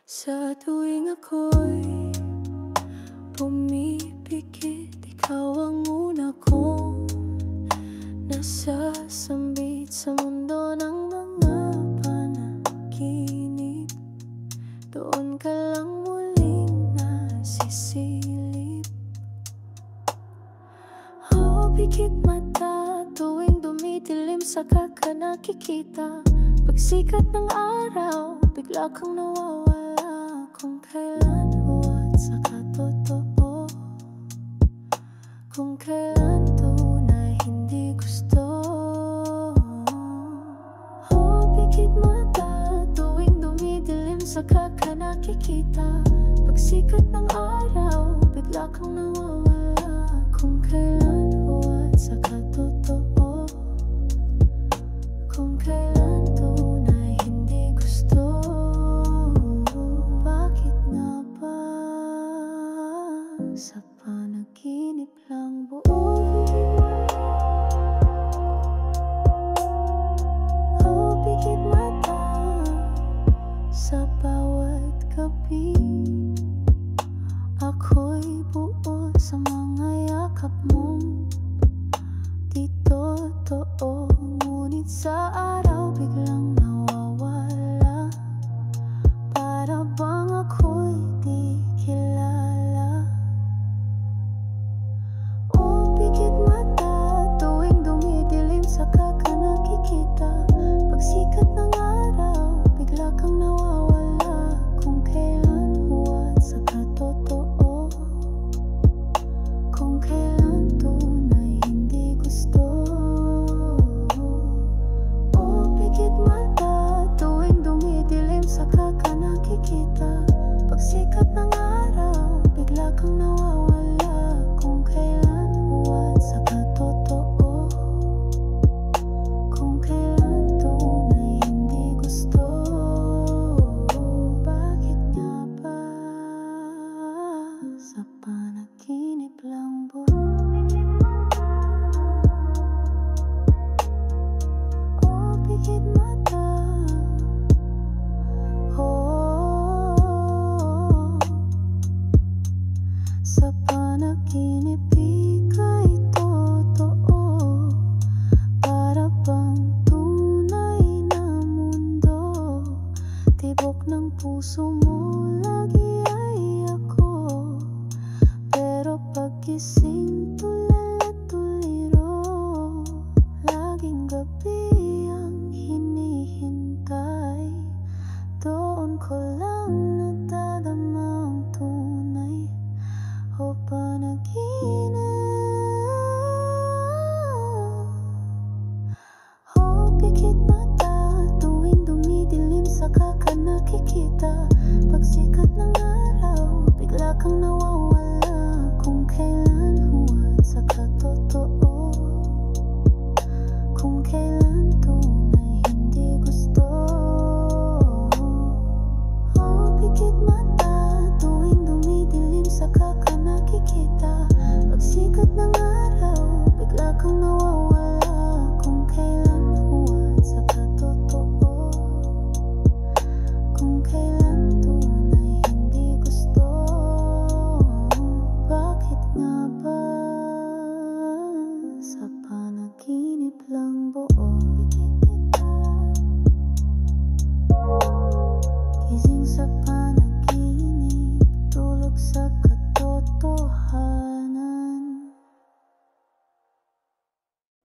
Sa tuwing ako'y pumipikit, ikaw ang una kong nasasambit sa mundo ng mga panaginip. Doon ka lang muling nasisilip. Pikit mata tuwing dumidilim, saka ka nakikita. Pagsikat ng araw, bigla kang nawawala. Kung kailan huwad saka totoo, kung kailan tunay hindi gusto. Pikit mata tuwing dumidilim, saka ka nakikita. Pagsikat ng araw, bigla kang nawawala. Kung kailan saka totoo, kung kailan tunay hindi gusto. Bakit nga ba sa panaginip lang buo? Pikit mata sa bawat gabi, ako'y buo sa mga yakap mong di totoo. Ngunit sa araw biglang nawawala, para bang ako'y di kilala. Pikit mata tuwing dumidilim, saka ka nakikita. Pagsikat ng araw, bigla kang nawawala. Kung kailan huwad saka totoo, kung kailan tunay hindi gusto. Pikit mata tuwing dumidilim, saka ka nakikita. Pagsikat ng araw, bigla kang nawawala. Kung kailan huwad saka totoo, kung kailan tunay hindi gusto. Bakit nga ba sa panaginip lang buo? Pikit mata, sa panaginip ika'y totoo. Para bang tunay na mundo, tibok ng puso mo lagi ay ako. Pero paggising tulala tuliro, laging gabi ang hinihintay. Doon ko lang